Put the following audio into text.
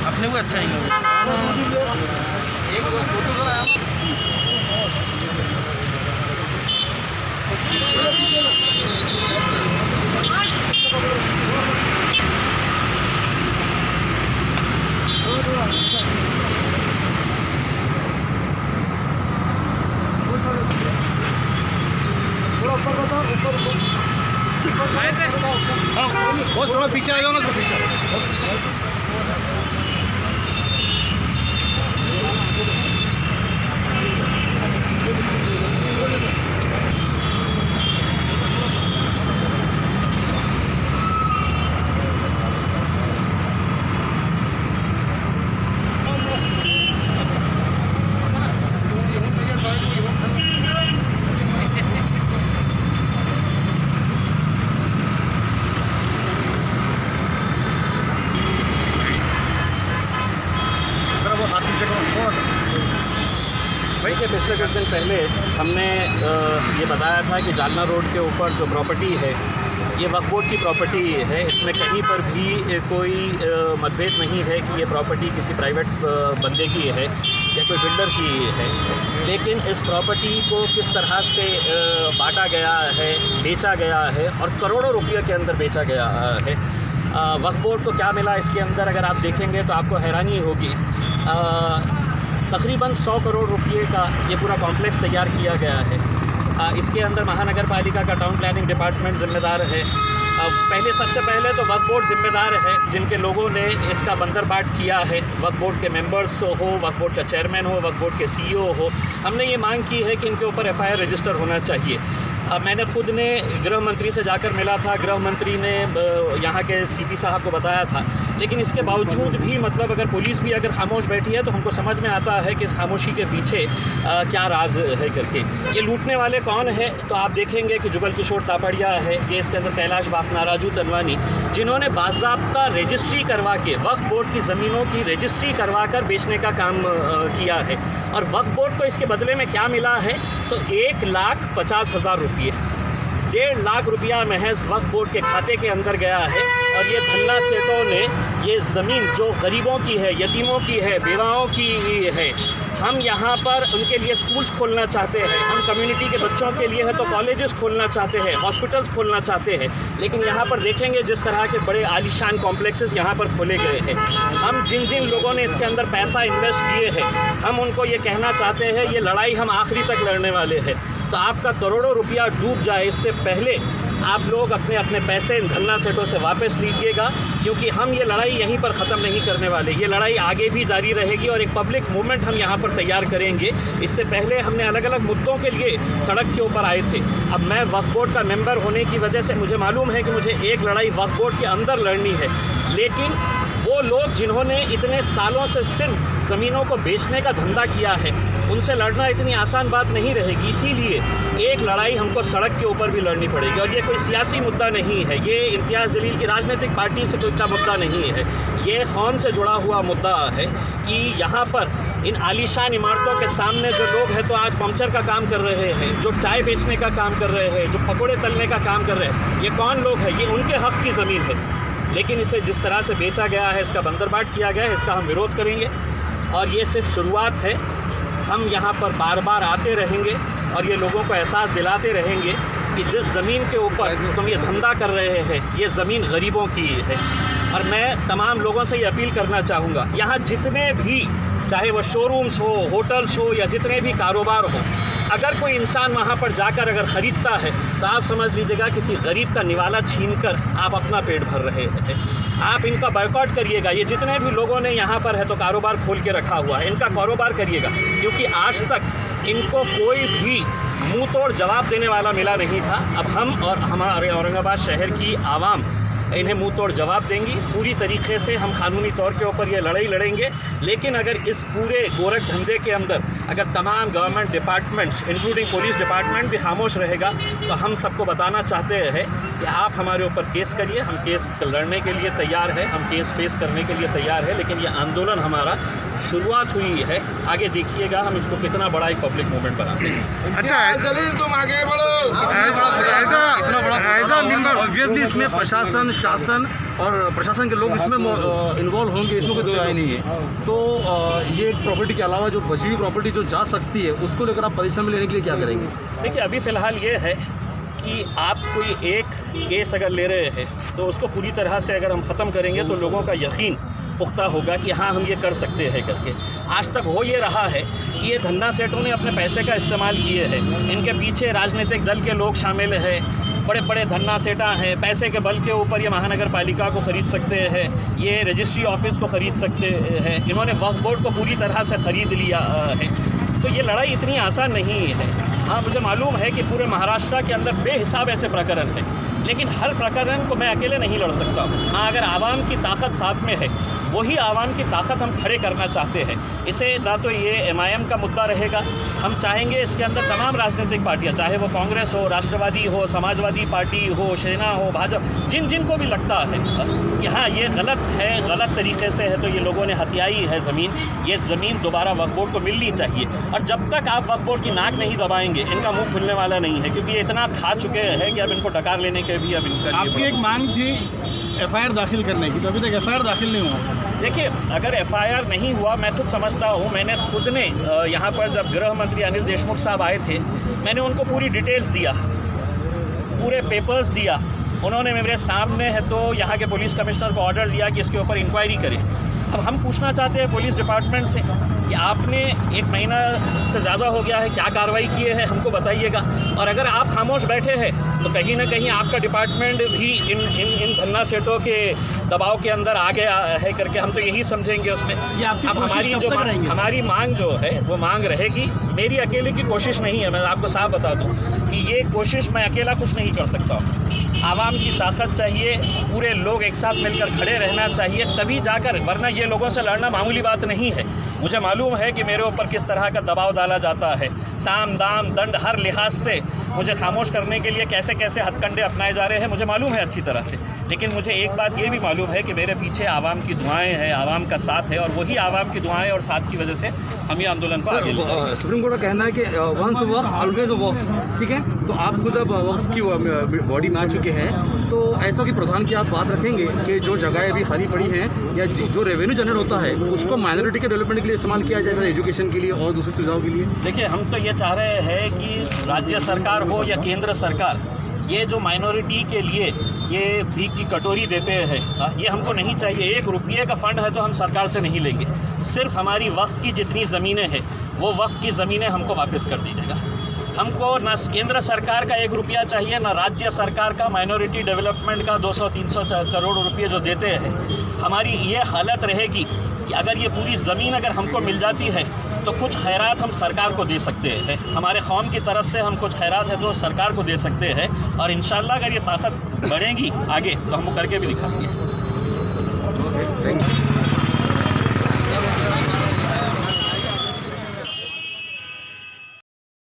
अपने को अच्छा ही एक फोटो बस थोड़ा पीछे आ जाओ ना, सब पीछे। देखिए, पिछले कुछ दिन पहले हमने ये बताया था कि जालना रोड के ऊपर जो प्रॉपर्टी है ये वक्फ बोर्ड की प्रॉपर्टी है। इसमें कहीं पर भी कोई मतभेद नहीं है कि ये प्रॉपर्टी किसी प्राइवेट बंदे की है या कोई बिल्डर की है। लेकिन इस प्रॉपर्टी को किस तरह से बांटा गया है, बेचा गया है और करोड़ों रुपये के अंदर बेचा गया है। वक्फ बोर्ड को क्या मिला इसके अंदर अगर आप देखेंगे तो आपको हैरानी होगी। तकरीबन 100 करोड़ रुपये का ये पूरा कॉम्प्लेक्स तैयार किया गया है। इसके अंदर महानगर पालिका का टाउन प्लानिंग डिपार्टमेंट ज़िम्मेदार है। सबसे पहले तो वक्फ बोर्ड ज़िम्मेदार है, जिनके लोगों ने इसका बंदरबाट किया है। वक्फ बोर्ड के मेंबर्स हो, वक्फ बोर्ड का चेयरमैन हो, वक्फ बोर्ड के CEO हो। हमने ये मांग की है कि इनके ऊपर FIR रजिस्टर होना चाहिए। मैंने खुद ने गृह मंत्री से जाकर मिला था। गृह मंत्री ने यहाँ के CP साहब को बताया था, लेकिन इसके बावजूद भी मतलब अगर पुलिस भी अगर खामोश बैठी है तो हमको समझ में आता है कि इस खामोशी के पीछे क्या राज है करके। ये लूटने वाले कौन है तो आप देखेंगे कि जुगल किशोर तापड़िया है, ये इसके अंदर कैलाश बाफना, राजू तनवानी, जिन्होंने बाज़ाब्ता रजिस्ट्री करवा के वक्फ बोर्ड की ज़मीनों की रजिस्ट्री करवा कर बेचने का काम किया है। और वक्फ बोर्ड को इसके बदले में क्या मिला है तो 1,50,000 रुपये, 1.5 लाख रुपया महज वक्फ बोर्ड के खाते के अंदर गया है। और ये धन्ना सेठों ने ये ज़मीन जो गरीबों की है, यतीमों की है, बेवाओं की है, हम यहाँ पर उनके लिए स्कूल्स खोलना चाहते हैं, हम कम्युनिटी के बच्चों के लिए है तो कॉलेजेस खोलना चाहते हैं, हॉस्पिटल्स खोलना चाहते हैं। लेकिन यहाँ पर देखेंगे जिस तरह के बड़े आलीशान कॉम्प्लेक्सेस यहाँ पर खोले गए हैं। हम जिन जिन लोगों ने इसके अंदर पैसा इन्वेस्ट किए हैं, हम उनको ये कहना चाहते हैं ये लड़ाई हम आखिरी तक लड़ने वाले हैं। तो आपका करोड़ों रुपया डूब जाए इससे पहले आप लोग अपने अपने पैसे इन धन्ना सेठों से वापस लीजिएगा, क्योंकि हम ये लड़ाई यहीं पर ख़त्म नहीं करने वाले। ये लड़ाई आगे भी जारी रहेगी और एक पब्लिक मूवमेंट हम यहाँ पर तैयार करेंगे। इससे पहले हमने अलग अलग मुद्दों के लिए सड़क के ऊपर आए थे। अब मैं वक्फ बोर्ड का मेंबर होने की वजह से मुझे मालूम है कि मुझे एक लड़ाई वक्फ बोर्ड के अंदर लड़नी है, लेकिन वो लोग जिन्होंने इतने सालों से सिर्फ ज़मीनों को बेचने का धंधा किया है, उनसे लड़ना इतनी आसान बात नहीं रहेगी। इसीलिए एक लड़ाई हमको सड़क के ऊपर भी लड़नी पड़ेगी। और ये कोई सियासी मुद्दा नहीं है, ये इम्तियाज़ जलील की राजनीतिक पार्टी से कोई का मुद्दा नहीं है, ये कौम से जुड़ा हुआ मुद्दा है कि यहाँ पर इन आलीशान इमारतों के सामने जो लोग हैं तो आज पंचर का काम कर रहे हैं, जो चाय बेचने का काम कर रहे हैं, जो पकौड़े तलने का काम कर रहे हैं, ये कौन लोग हैं? ये उनके हक़ की ज़मीन है। लेकिन इसे जिस तरह से बेचा गया है, इसका बंदरबाट किया गया है, इसका हम विरोध करेंगे। और ये सिर्फ शुरुआत है। हम यहाँ पर बार बार आते रहेंगे और ये लोगों को एहसास दिलाते रहेंगे कि जिस ज़मीन के ऊपर तुम ये धंधा कर रहे हैं, ये ज़मीन गरीबों की है। और मैं तमाम लोगों से ये अपील करना चाहूँगा, यहाँ जितने भी, चाहे वो शोरूम्स हो, होटल्स हो या जितने भी कारोबार हो, अगर कोई इंसान वहाँ पर जाकर अगर ख़रीदता है तो आप समझ लीजिएगा किसी गरीब का निवाला छीनकर आप अपना पेट भर रहे हैं। आप इनका बायकॉट करिएगा। ये जितने भी लोगों ने यहाँ पर है तो कारोबार खोल के रखा हुआ है, इनका कारोबार करिएगा, क्योंकि आज तक इनको कोई भी मुंह तोड़ जवाब देने वाला मिला नहीं था। अब हम और हमारे औरंगाबाद शहर की आवाम इन्हें मुंह तोड़ जवाब देंगी। पूरी तरीके से हम कानूनी तौर के ऊपर ये लड़ाई लड़ेंगे। लेकिन अगर इस पूरे गोरख धंधे के अंदर अगर तमाम government departments including police department भी खामोश रहेगा तो हम सबको बताना चाहते हैं कि आप हमारे ऊपर केस करिए। हम केस लड़ने के लिए तैयार है, हम केस फेस करने के लिए तैयार है। लेकिन ये आंदोलन हमारा शुरुआत हुई है, आगे देखिएगा हम इसको कितना बड़ा एक पब्लिक मूवमेंट बनाते हैं। अच्छा, तुम आगे बढ़ो। ऑब्वियसली इसमें प्रशासन, शासन और प्रशासन के लोग इसमें इन्वॉल्व होंगे, इसमें कोई दो राय नहीं है। तो ये एक प्रॉपर्टी के अलावा जो बची हुई प्रॉपर्टी जो जा सकती है उसको लेकर आप पोजीशन में लेने के लिए क्या करेंगे? देखिए, अभी फ़िलहाल ये है कि आप कोई एक केस अगर ले रहे हैं तो उसको पूरी तरह से अगर हम ख़त्म करेंगे तो लोगों का यकीन पुख्ता होगा कि हाँ हम ये कर सकते हैं करके। आज तक हो ये रहा है कि ये धन्ना सेठों ने अपने पैसे का इस्तेमाल किए हैं। इनके पीछे राजनीतिक दल के लोग शामिल हैं, बड़े बड़े धन्ना सेठा हैं। पैसे के बल के ऊपर ये महानगर पालिका को ख़रीद सकते हैं, ये रजिस्ट्री ऑफिस को ख़रीद सकते हैं। इन्होंने वक्फ बोर्ड को पूरी तरह से ख़रीद लिया है। तो ये लड़ाई इतनी आसान नहीं है। हाँ, मुझे मालूम है कि पूरे महाराष्ट्र के अंदर बेहिसाब ऐसे प्रकरण हैं, लेकिन हर प्रकरण को मैं अकेले नहीं लड़ सकता हूँ। हाँ, अगर आवाम की ताकत साथ में है, वही आवाम की ताकत हम खड़े करना चाहते हैं। इसे ना तो ये MIM का मुद्दा रहेगा, हम चाहेंगे इसके अंदर तमाम राजनीतिक पार्टियाँ, चाहे वो कांग्रेस हो, राष्ट्रवादी हो, समाजवादी पार्टी हो, सेना हो, भाजपा, जिनको भी लगता है कि हाँ ये गलत है, गलत तरीके से है, तो ये लोगों ने हथियाई है ज़मीन, ये ज़मीन दोबारा वक्फ बोर्ड को मिलनी चाहिए। और जब तक आप वक्फ बोर्ड की नाक नहीं दबाएंगे इनका मुंह खुलने वाला नहीं है, क्योंकि ये इतना खा चुके हैं कि अब इनको डकार लेने के भी अब इनका। आपकी एक मांग थी FIR दाखिल करने की, तो अभी तक FIR दाखिल नहीं हुआ। देखिए, अगर FIR नहीं हुआ, मैं खुद समझता हूँ, मैंने खुद ने यहाँ पर जब गृह मंत्री अनिल देशमुख साहब आए थे, मैंने उनको पूरी डिटेल्स दिया, पूरे पेपर्स दिया। उन्होंने मेरे सामने है तो यहाँ के पुलिस कमिश्नर को ऑर्डर दिया कि इसके ऊपर इंक्वायरी करें। अब हम पूछना चाहते हैं पुलिस डिपार्टमेंट से कि आपने 1 महीना से ज़्यादा हो गया है, क्या कार्रवाई किए हैं, हमको बताइएगा। और अगर आप खामोश बैठे हैं तो कहीं ना कहीं आपका डिपार्टमेंट भी इन धन्ना सेठों के दबाव के अंदर आ गया है करके हम तो यही समझेंगे उसमें। अब हमारी मांग जो है वो मांग रहेगी, मेरी अकेले की कोशिश नहीं है। मैं आपको साफ बता दूं कि ये कोशिश मैं अकेला कुछ नहीं कर सकता हूँ। आवाम की ताकत चाहिए, पूरे लोग एक साथ मिलकर खड़े रहना चाहिए, तभी जाकर, वरना ये लोगों से लड़ना मामूली बात नहीं है। मुझे मालूम है कि मेरे ऊपर किस तरह का दबाव डाला जाता है, साम दाम दंड हर लिहाज से मुझे खामोश करने के लिए कैसे कैसे हथकंडे अपनाए जा रहे हैं, मुझे मालूम है अच्छी तरह से। लेकिन मुझे एक बात ये भी मालूम है कि मेरे पीछे आवाम की दुआएं हैं, आवाम का साथ है, और वही आवाम की दुआएं और साथ की वजह से हम ये आंदोलन को आगे ले जाएंगे। सुप्रीम कोर्ट का कहना है कि वंस वक्फ ऑलवेज वक्फ, ठीक है? तो आपको जब वक्फ की बॉडी में आ चुके हैं तो ऐसा कि प्रधान की आप बात रखेंगे कि जो जगह अभी खाली पड़ी हैं या जो रेवेन्यू जनरेट होता है उसको माइनॉरिटी के डेवलपमेंट के लिए इस्तेमाल किया जाएगा, एजुकेशन के लिए और दूसरी सुविधाओं के लिए? देखिए, हम तो ये चाह रहे हैं कि राज्य सरकार हो या केंद्र सरकार, ये जो माइनॉरिटी के लिए ये भीख की कटोरी देते हैं, ये हमको नहीं चाहिए। 1 रुपये का फ़ंड है तो हम सरकार से नहीं लेंगे। सिर्फ हमारी वक्फ की जितनी ज़मीनें हैं वो वक्फ की ज़मीनें हमको वापस कर दीजिएगा। हमको ना केंद्र सरकार का 1 रुपया चाहिए, ना राज्य सरकार का माइनॉरिटी डेवलपमेंट का 200-300 करोड़ रुपये जो देते हैं। हमारी ये हालत रहेगी कि अगर ये पूरी ज़मीन अगर हमको मिल जाती है तो कुछ खैरात हम सरकार को दे सकते हैं। हमारे कौम की तरफ से हम कुछ खैरात है तो सरकार को दे सकते हैं, और इंशाल्लाह अगर ये ताकत बढ़ेगी आगे तो हम करके भी दिखाएंगे। Thank you.